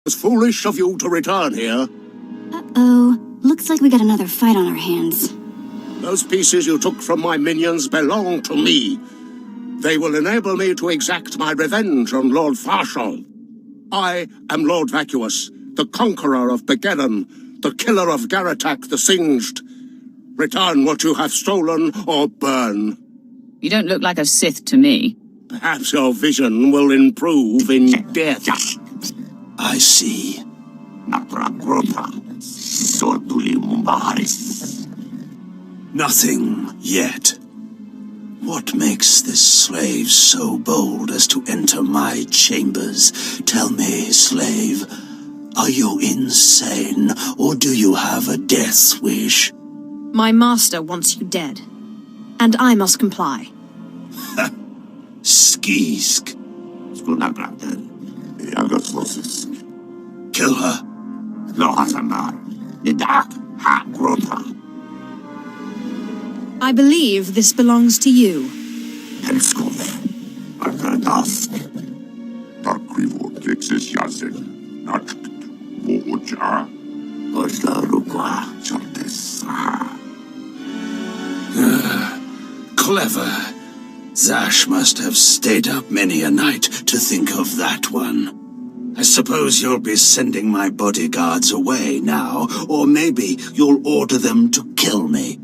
It's foolish of you to return here. Uh-oh. Looks like we got another fight on our hands. Those pieces you took from my minions belong to me. They will enable me to exact my revenge on Lord Farshal. I am Lord Vacuous, the conqueror of Begeddon, the killer of Garatak the Singed. Return what you have stolen, or burn. You don't look like a Sith to me. Perhaps your vision will improve in death. I see. Nothing yet. What makes this slave so bold as to enter my chambers? Tell me, slave, are you insane, or do you have a death wish? My master wants you dead, and I must comply. Skisk. Kill her. I believe this belongs to you. Clever. Zash must have stayed up many a night to think of that one. I suppose you'll be sending my bodyguards away now, or maybe you'll order them to kill me.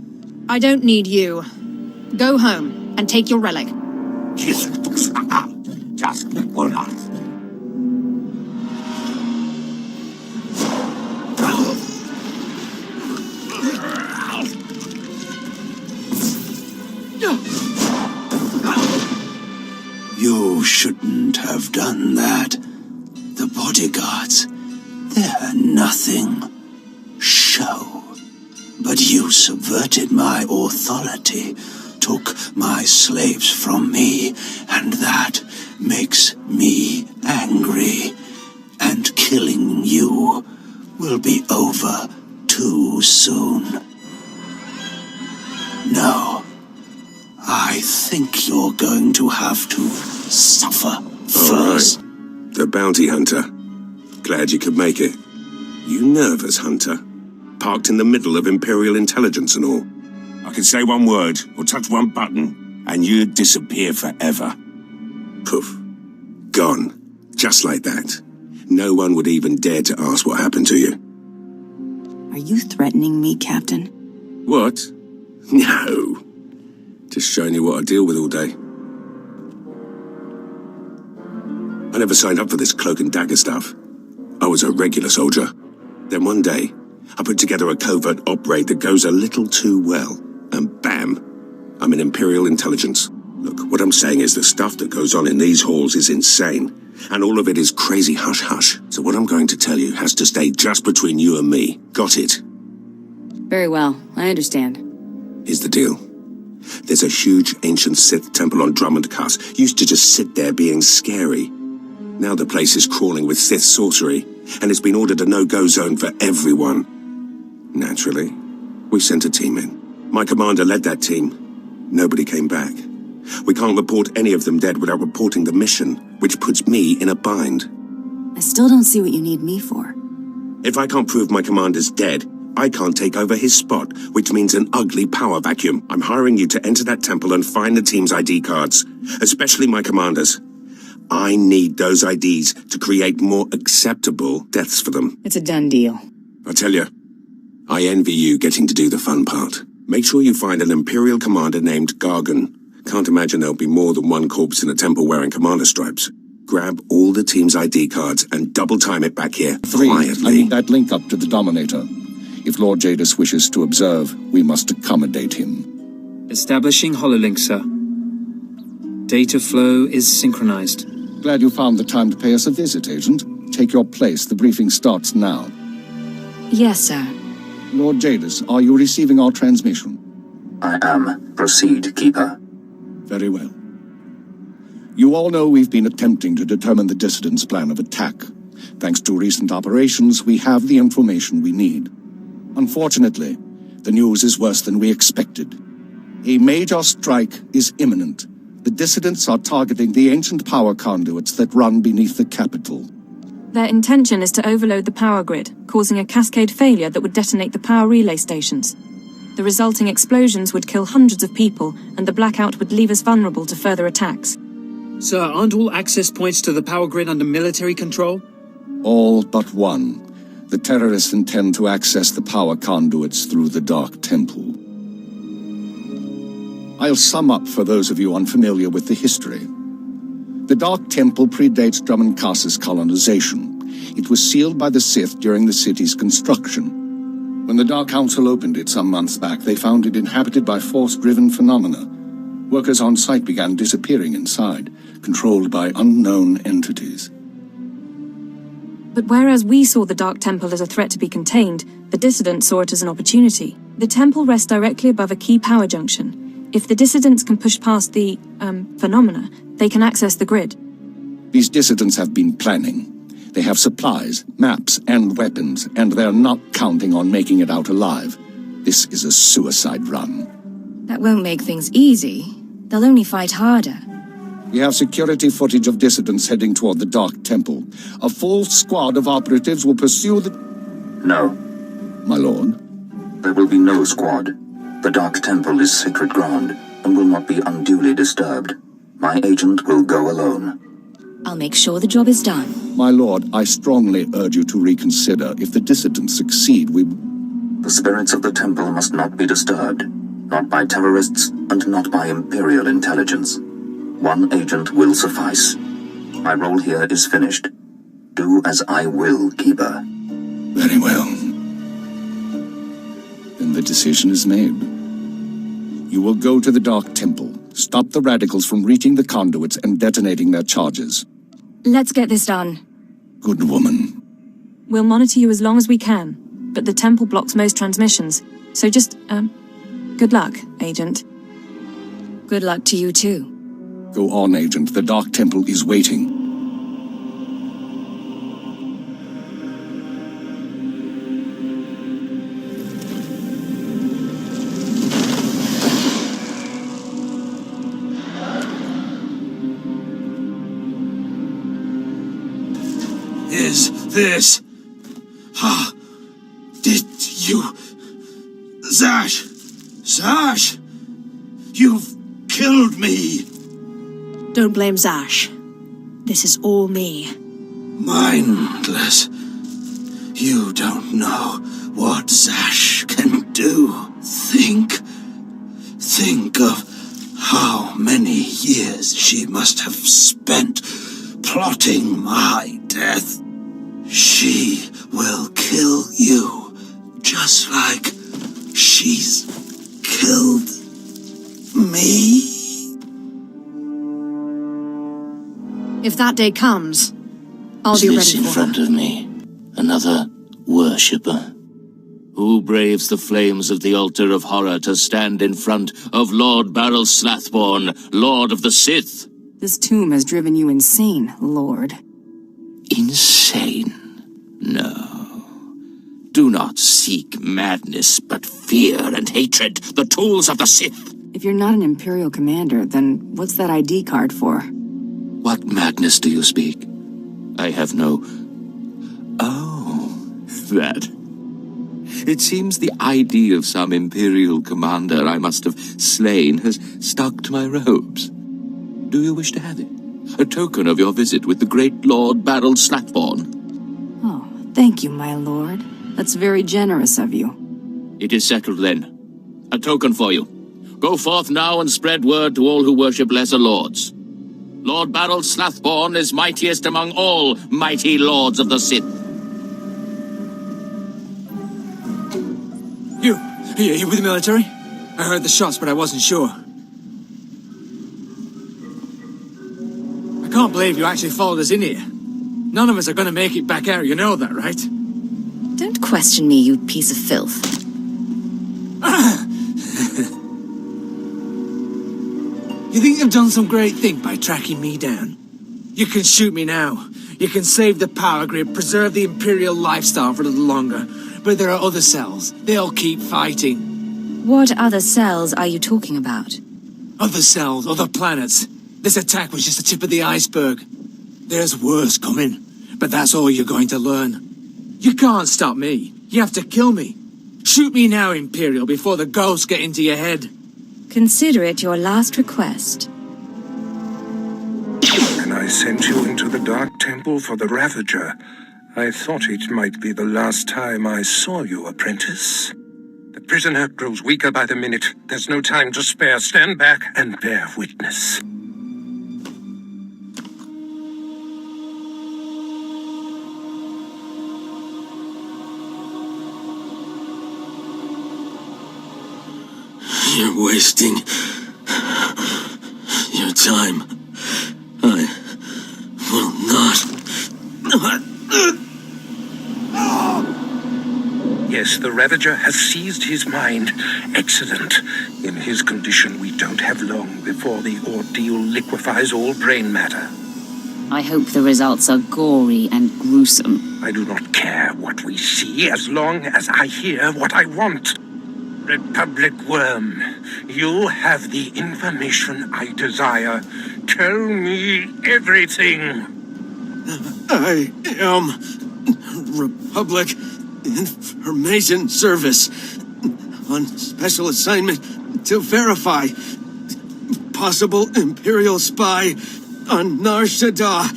I don't need you. Go home and take your relic. You shouldn't have done that. The bodyguards, they're nothing. Show. But you subverted my authority, took my slaves from me, and that makes me angry. And killing you will be over too soon. No. I think you're going to have to suffer first. All right. The bounty hunter. Glad you could make it. You nervous, Hunter? Parked in the middle of Imperial intelligence and all. I could say one word, or touch one button, and you'd disappear forever. Poof. Gone. Just like that. No one would even dare to ask what happened to you. Are you threatening me, Captain? What? No. Just showing you what I deal with all day. I never signed up for this cloak and dagger stuff. I was a regular soldier. Then one day, I put together a covert op raid that goes a little too well. And bam, I'm in Imperial intelligence. Look, what I'm saying is the stuff that goes on in these halls is insane. And all of it is crazy hush-hush. So what I'm going to tell you has to stay just between you and me. Got it? Very well, I understand. Here's the deal. There's a huge ancient Sith temple on Drummond Cuss. Used to just sit there being scary. Now the place is crawling with Sith sorcery, and it's been ordered a no-go zone for everyone. Naturally, we sent a team in. My commander led that team. Nobody came back. We can't report any of them dead without reporting the mission, which puts me in a bind. I still don't see what you need me for. If I can't prove my commander's dead, I can't take over his spot, which means an ugly power vacuum. I'm hiring you to enter that temple and find the team's ID cards, especially my commander's. I need those IDs to create more acceptable deaths for them. It's a done deal. I tell you, I envy you getting to do the fun part. Make sure you find an Imperial commander named Gargan. Can't imagine there'll be more than one corpse in a temple wearing commander stripes. Grab all the team's ID cards and double time it back here, quietly. I need that link up to the Dominator. If Lord Jadis wishes to observe, we must accommodate him. Establishing hololink, sir. Data flow is synchronized. Glad you found the time to pay us a visit, Agent. Take your place. The briefing starts now. Yes, sir. Lord Jadis, are you receiving our transmission? I am. Proceed, Keeper. Very well. You all know we've been attempting to determine the dissidents' plan of attack. Thanks to recent operations, we have the information we need. Unfortunately, the news is worse than we expected. A major strike is imminent. The dissidents are targeting the ancient power conduits that run beneath the capital. Their intention is to overload the power grid, causing a cascade failure that would detonate the power relay stations. The resulting explosions would kill hundreds of people, and the blackout would leave us vulnerable to further attacks. Sir, aren't all access points to the power grid under military control? All but one. The terrorists intend to access the power conduits through the Dark Temple. I'll sum up for those of you unfamiliar with the history. The Dark Temple predates Drummond Cass's colonization. It was sealed by the Sith during the city's construction. When the Dark Council opened it some months back, they found it inhabited by force-driven phenomena. Workers on site began disappearing inside, controlled by unknown entities. But whereas we saw the Dark Temple as a threat to be contained, the dissidents saw it as an opportunity. The temple rests directly above a key power junction. If the dissidents can push past the, phenomena, they can access the grid. These dissidents have been planning. They have supplies, maps, and weapons, and they're not counting on making it out alive. This is a suicide run. That won't make things easy. They'll only fight harder. We have security footage of dissidents heading toward the Dark Temple. A full squad of operatives will pursue the... No. My lord? There will be no squad. The Dark Temple is sacred ground and will not be unduly disturbed. My agent will go alone. I'll make sure the job is done. My lord, I strongly urge you to reconsider. If the dissidents succeed, we... The spirits of the temple must not be disturbed. Not by terrorists and not by Imperial intelligence. One agent will suffice. My role here is finished. Do as I will, Keeper. Very well. Then the decision is made. You will go to the Dark Temple, stop the radicals from reaching the conduits and detonating their charges. Let's get this done. Good woman. We'll monitor you as long as we can, but the temple blocks most transmissions. So just, good luck, Agent. Good luck to you too. Go on, Agent. The Dark Temple is waiting. Is this... Did you... Zash! Zash! You've killed me! Don't blame Zash. This is all me. Mindless. You don't know what Zash can do. Think of how many years she must have spent plotting my death. She will kill you, just like she's killed me. If that day comes, I'll be Is ready this in for front her. of me? Another worshipper? Who braves the flames of the altar of horror to stand in front of Lord Baral Slathborn, Lord of the Sith? This tomb has driven you insane, Lord. Insane? No. Do not seek madness, but fear and hatred, the tools of the Sith. If you're not an Imperial commander, then what's that ID card for? What madness do you speak? I have no... Oh, that. It seems the ID of some Imperial commander I must have slain has stuck to my robes. Do you wish to have it? A token of your visit with the great Lord Baral Slathborn. Oh, thank you, my lord. That's very generous of you. It is settled then. A token for you. Go forth now and spread word to all who worship lesser lords. Lord Baral Slathborn is mightiest among all mighty lords of the Sith. You with the military? I heard the shots, but I wasn't sure. I can't believe you actually followed us in here. None of us are gonna make it back out, you know that, right? Don't question me, you piece of filth. You think you've done some great thing by tracking me down? You can shoot me now. You can save the power grid, preserve the Imperial lifestyle for a little longer. But there are other cells. They'll keep fighting. What other cells are you talking about? Other cells, other planets. This attack was just the tip of the iceberg. There's worse coming. but that's all you're going to learn. You can't stop me. You have to kill me. Shoot me now, Imperial, before the ghosts get into your head. Consider it your last request. When I sent you into the Dark Temple for the Ravager, I thought it might be the last time I saw you, apprentice. The prisoner grows weaker by the minute. There's no time to spare. Stand back and bear witness. You're wasting your time. I will not. Yes, the Ravager has seized his mind. Excellent. In his condition, we don't have long before the ordeal liquefies all brain matter. I hope the results are gory and gruesome. I do not care what we see as long as I hear what I want. Republic Worm, you have the information I desire. Tell me everything. I am Republic Information Service on special assignment to verify possible Imperial spy on Nar Shaddaa,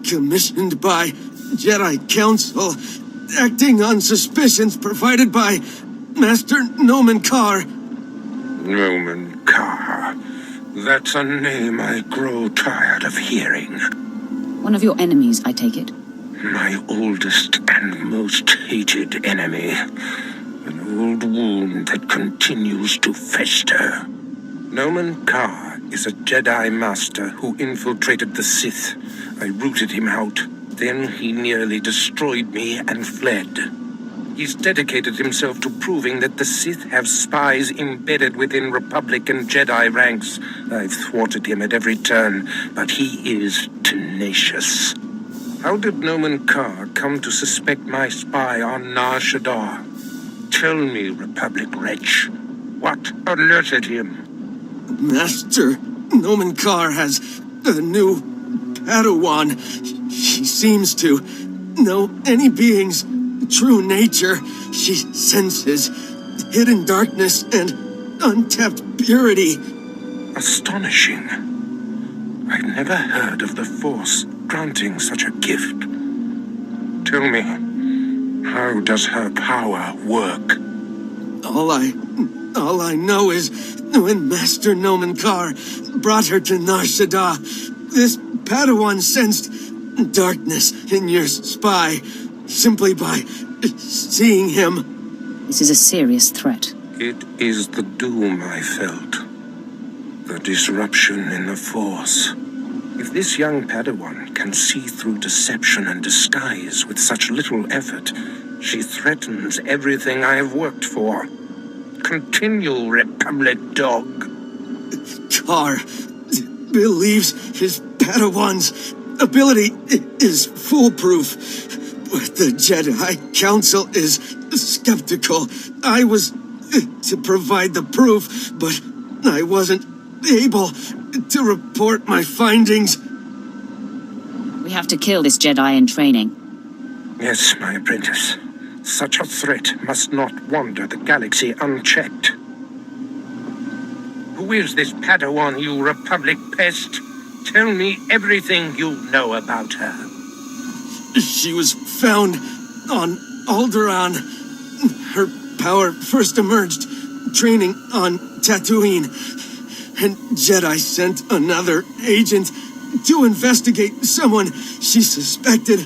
commissioned by Jedi Council, acting on suspicions provided by Master Nomen Karr. Nomen Karr. That's a name I grow tired of hearing. One of your enemies, I take it. My oldest and most hated enemy. An old wound that continues to fester. Nomen Karr is a Jedi Master who infiltrated the Sith. I rooted him out. Then he nearly destroyed me and fled. He's dedicated himself to proving that the Sith have spies embedded within Republic and Jedi ranks. I've thwarted him at every turn, but he is tenacious. How did Nomen Karr come to suspect my spy on Nar Shaddaa? Tell me, Republic wretch, what alerted him? Master Nomen Karr has a new Padawan. She seems to know any being's true nature. She senses hidden darkness and untapped purity. Astonishing. I've never heard of the Force granting such a gift. Tell me, how does her power work? All I know is when Master Nomen Karr brought her to Nar Shaddaa, this Padawan sensed darkness in your spy simply by seeing him. This is a serious threat. It is the doom I felt. The disruption in the Force. If this young Padawan can see through deception and disguise with such little effort, she threatens everything I have worked for. Continue, Republic dog. Karr believes his Padawan's ability is foolproof, but the Jedi Council is skeptical. I was to provide the proof, but I wasn't able to report my findings. We have to kill this Jedi in training. Yes, my apprentice. Such a threat must not wander the galaxy unchecked. Who is this Padawan, you Republic pest? Tell me everything you know about her. She was found on Alderaan. Her power first emerged training on Tatooine, and Jedi sent another agent to investigate someone she suspected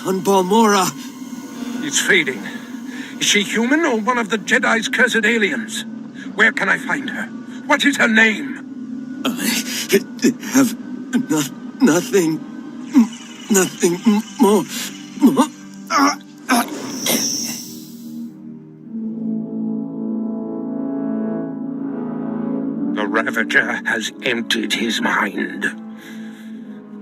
on Balmorra. It's fading. Is she human or one of the Jedi's cursed aliens? Where can I find her? What is her name? I have nothing more. The Ravager has emptied his mind.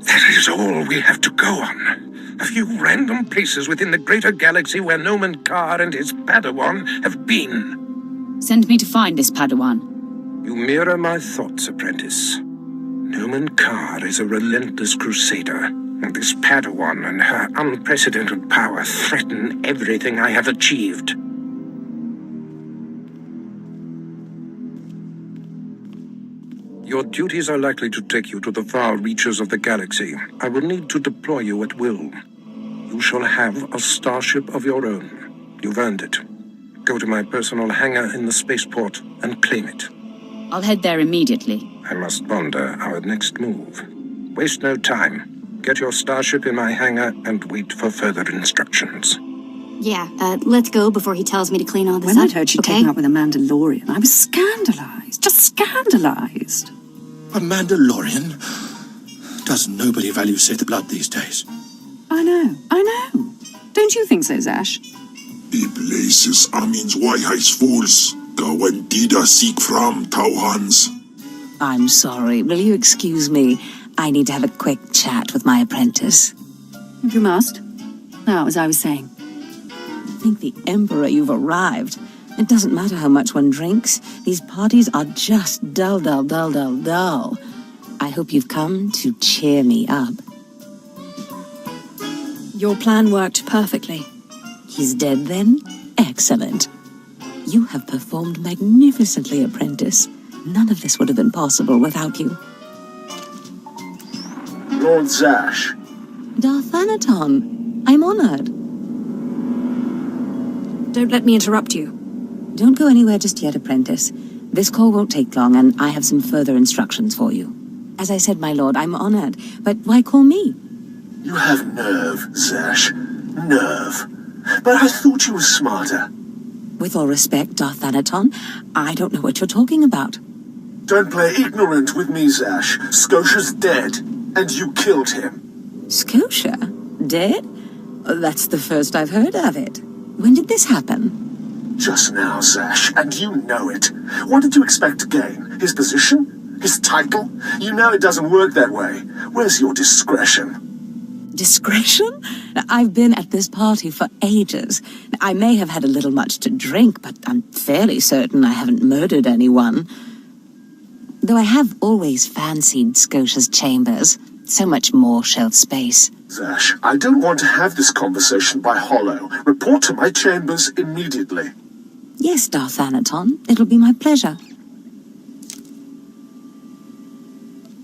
That is all we have to go on. A few random places within the greater galaxy where Nomen Karr and his Padawan have been. Send me to find this Padawan. You mirror my thoughts, apprentice. Nomen Karr is a relentless crusader. This Padawan and her unprecedented power threaten everything I have achieved. Your duties are likely to take you to the far reaches of the galaxy. I will need to deploy you at will. You shall have a starship of your own. You've earned it. Go to my personal hangar in the spaceport and claim it. I'll head there immediately. I must ponder our next move. Waste no time. Get your starship in my hangar and wait for further instructions. Yeah, let's go before he tells me to clean all this When up. I'd heard she'd taken up with a Mandalorian, I was scandalized. Just scandalized. A Mandalorian? Does nobody value Sith blood these days? I know. Don't you think so, Zash? Die places Amin's Fools. Gawen Dida seek from Tauhans. I'm sorry. Will you excuse me? I need to have a quick chat with my apprentice. You must. Now, as I was saying. Think the Emperor, you've arrived. It doesn't matter how much one drinks. These parties are just dull. I hope you've come to cheer me up. Your plan worked perfectly. He's dead then? Excellent. You have performed magnificently, apprentice. None of this would have been possible without you. Lord Zash. Darth Thanaton, I'm honored. Don't let me interrupt you. Don't go anywhere just yet, apprentice. This call won't take long, and I have some further instructions for you. As I said, my lord, I'm honored, but why call me? You have nerve, Zash. Nerve. But I thought you were smarter. With all respect, Darth Thanaton, I don't know what you're talking about. Don't play ignorant with me, Zash. Scotia's dead, and you killed him. Scotia? Dead? That's the first I've heard of it. When did this happen? Just now, Zash, and you know it. What did you expect to gain? His position? His title? You know it doesn't work that way. Where's your discretion? Discretion? I've been at this party for ages. I may have had a little much to drink, but I'm fairly certain I haven't murdered anyone. Though I have always fancied Scotia's chambers. So much more shelf space. Zash, I don't want to have this conversation by hollow. Report to my chambers immediately. Yes, Darth Thanaton. It'll be my pleasure.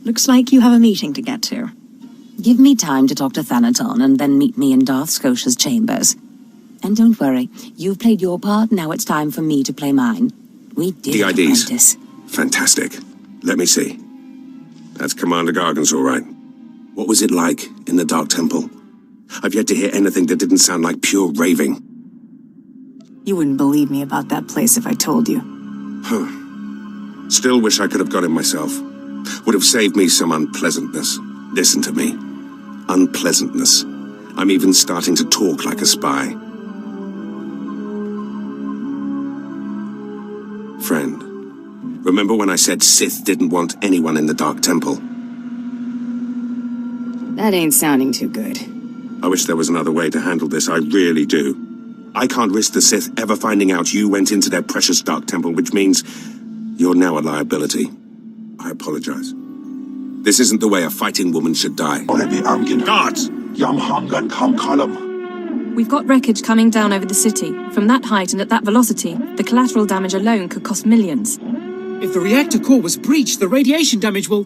Looks like you have a meeting to get to. Give me time to talk to Thanaton and then meet me in Darth Scotia's chambers. And don't worry, you've played your part, now it's time for me to play mine. We did the IDs. Apprentice. Fantastic. Let me see. That's Commander Gargan's all right. What was it like in the Dark Temple? I've yet to hear anything that didn't sound like pure raving. You wouldn't believe me about that place if I told you. Huh. Still wish I could have got in myself. Would have saved me some unpleasantness. Listen to me. Unpleasantness. I'm even starting to talk like a spy. Friend, remember when I said Sith didn't want anyone in the Dark Temple? That ain't sounding too good. I wish there was another way to handle this, I really do. I can't risk the Sith ever finding out you went into their precious Dark Temple, which means you're now a liability. I apologize. This isn't the way a fighting woman should die. Guards! We've got wreckage coming down over the city. From that height and at that velocity, the collateral damage alone could cost millions. If the reactor core was breached, the radiation damage will...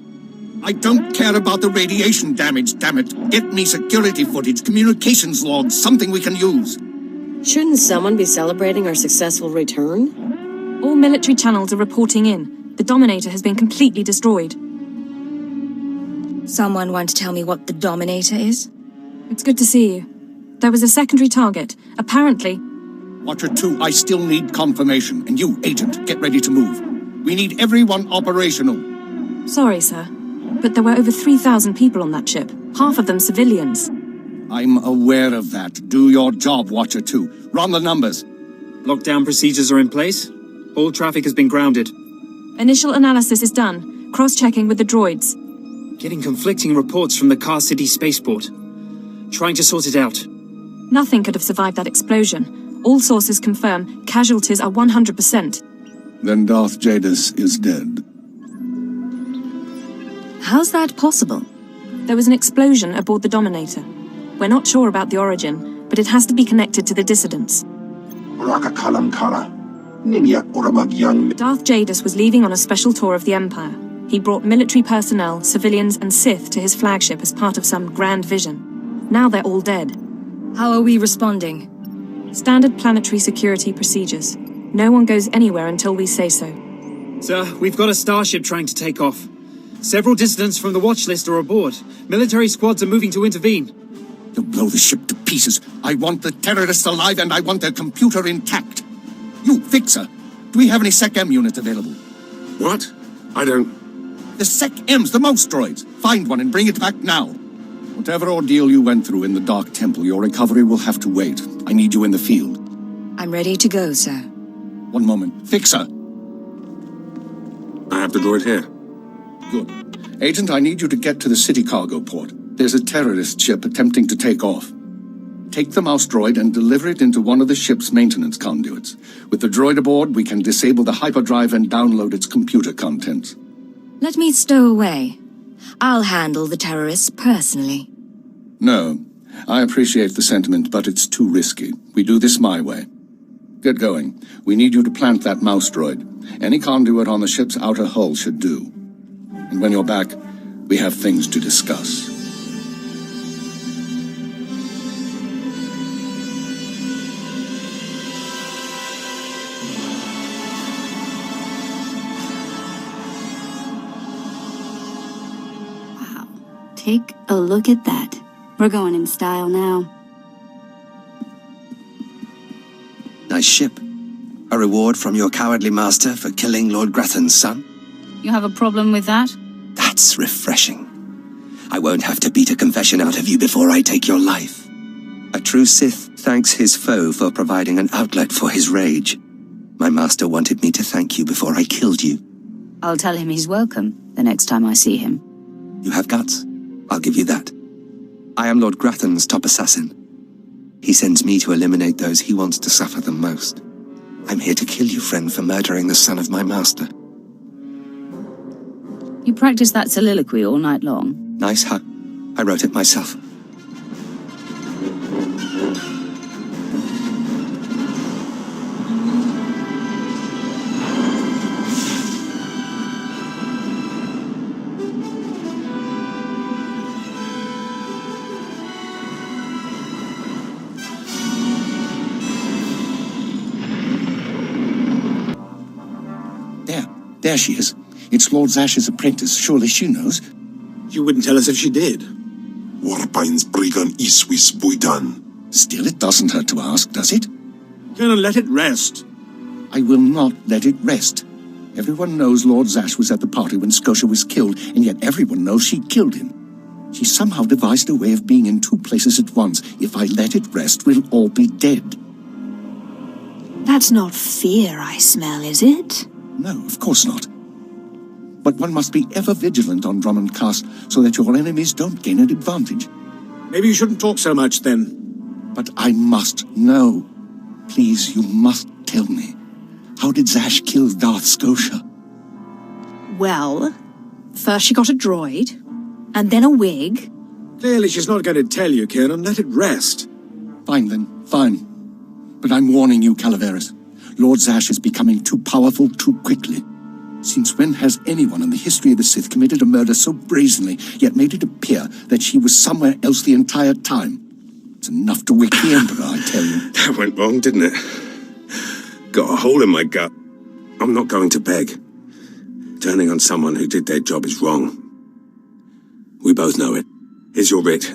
I don't care about the radiation damage, damn it. Get me security footage, communications logs, something we can use. Shouldn't someone be celebrating our successful return? All military channels are reporting in. The Dominator has been completely destroyed. Someone want to tell me what the Dominator is? It's good to see you. There was a secondary target. Apparently... Watcher 2, I still need confirmation. And you, Agent, get ready to move. We need everyone operational. Sorry, sir. But there were over 3,000 people on that ship. Half of them civilians. I'm aware of that. Do your job, Watcher 2. Run the numbers. Lockdown procedures are in place. All traffic has been grounded. Initial analysis is done. Cross-checking with the droids. Getting conflicting reports from the Car City spaceport. Trying to sort it out. Nothing could have survived that explosion. All sources confirm casualties are 100%. Then Darth Jadis is dead. How's that possible? There was an explosion aboard the Dominator. We're not sure about the origin, but it has to be connected to the dissidents. Darth Jadus was leaving on a special tour of the Empire. He brought military personnel, civilians, and Sith to his flagship as part of some grand vision. Now they're all dead. How are we responding? Standard planetary security procedures. No one goes anywhere until we say so. Sir, we've got a starship trying to take off. Several dissidents from the watch list are aboard. Military squads are moving to intervene. You'll blow the ship to pieces. I want the terrorists alive and I want their computer intact. You, Fixer, do we have any Sec-M units available? What? I don't... The Sec-Ms, the mouse droids. Find one and bring it back now. Whatever ordeal you went through in the Dark Temple, your recovery will have to wait. I need you in the field. I'm ready to go, sir. One moment. Fixer! I have the droid here. Good. Agent, I need you to get to the city cargo port. There's a terrorist ship attempting to take off. Take the mouse droid and deliver it into one of the ship's maintenance conduits. With the droid aboard, we can disable the hyperdrive and download its computer contents. Let me stow away. I'll handle the terrorists personally. No. I appreciate the sentiment, but it's too risky. We do this my way. Get going. We need you to plant that mouse droid. Any conduit on the ship's outer hull should do. And when you're back, we have things to discuss. Wow. Take a look at that. We're going in style now. Nice ship. A reward from your cowardly master for killing Lord Grathan's son? You have a problem with that? That's refreshing. I won't have to beat a confession out of you before I take your life. A true Sith thanks his foe for providing an outlet for his rage. My master wanted me to thank you before I killed you. I'll tell him he's welcome the next time I see him. You have guts. I'll give you that. I am Lord Grathan's top assassin. He sends me to eliminate those he wants to suffer the most. I'm here to kill you, friend, for murdering the son of my master. You practice that soliloquy all night long? Nice, huh? I wrote it myself. There she is. It's Lord Zash's apprentice. Surely she knows. You wouldn't tell us if she did. Warpine's Brigan Iswis Buidan. Still, it doesn't hurt to ask, does it? Colonel, let it rest. I will not let it rest. Everyone knows Lord Zash was at the party when Scotia was killed, and yet everyone knows she killed him. She somehow devised a way of being in two places at once. If I let it rest, we'll all be dead. That's not fear I smell, is it? No, of course not. But one must be ever vigilant on Drummond Cast so that your enemies don't gain an advantage. Maybe you shouldn't talk so much, then. But I must know. Please, you must tell me. How did Zash kill Darth Scotia? Well, first she got a droid, and then a wig. Clearly she's not going to tell you, Kiernan. Let it rest. Fine, then. Fine. But I'm warning you, Calaveras. Lord Zash is becoming too powerful too quickly. Since when has anyone in the history of the Sith committed a murder so brazenly, yet made it appear that she was somewhere else the entire time? It's enough to wake the Emperor, I tell you. That went wrong, didn't it? Got a hole in my gut. I'm not going to beg. Turning on someone who did their job is wrong. We both know it. Here's your writ.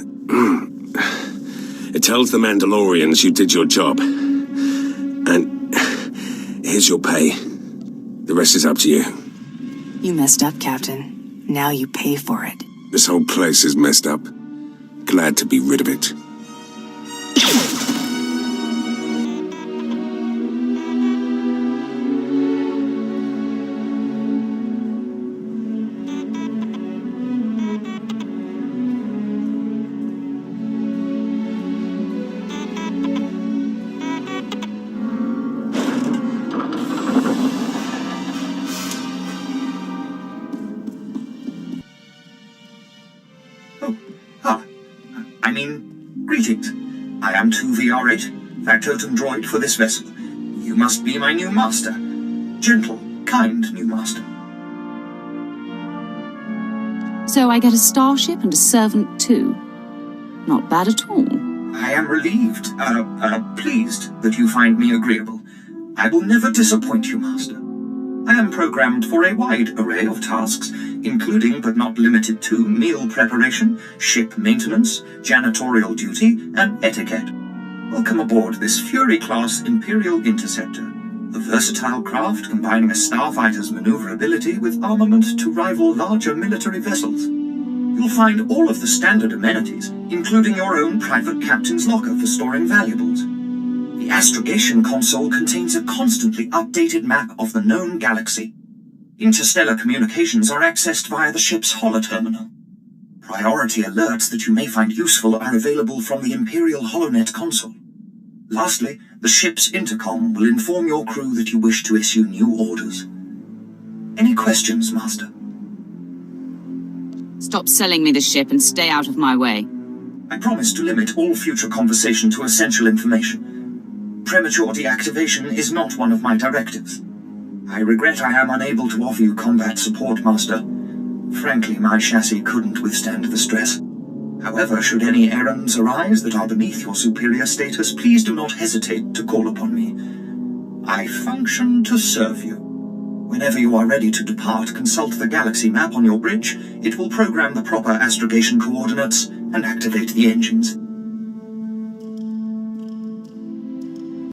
It tells the Mandalorians you did your job. And here's your pay. The rest is up to you. You messed up, Captain. Now you pay for it. This whole place is messed up. Glad to be rid of it. Rate, factotum droid for this vessel. You must be my new master. Gentle, kind new master. So I get a starship and a servant too. Not bad at all. I am relieved, pleased that you find me agreeable. I will never disappoint you, master. I am programmed for a wide array of tasks, including but not limited to meal preparation, ship maintenance, janitorial duty, and etiquette. Welcome aboard this Fury-class Imperial Interceptor, a versatile craft combining a starfighter's maneuverability with armament to rival larger military vessels. You'll find all of the standard amenities, including your own private captain's locker for storing valuables. The astrogation console contains a constantly updated map of the known galaxy. Interstellar communications are accessed via the ship's holoterminal. Priority alerts that you may find useful are available from the Imperial HoloNet console. Lastly, the ship's intercom will inform your crew that you wish to issue new orders. Any questions, Master? Stop selling me the ship and stay out of my way. I promise to limit all future conversation to essential information. Premature deactivation is not one of my directives. I regret I am unable to offer you combat support, Master. Frankly, my chassis couldn't withstand the stress. However, should any errands arise that are beneath your superior status, please do not hesitate to call upon me. I function to serve you. Whenever you are ready to depart, consult the galaxy map on your bridge. It will program the proper astrogation coordinates and activate the engines.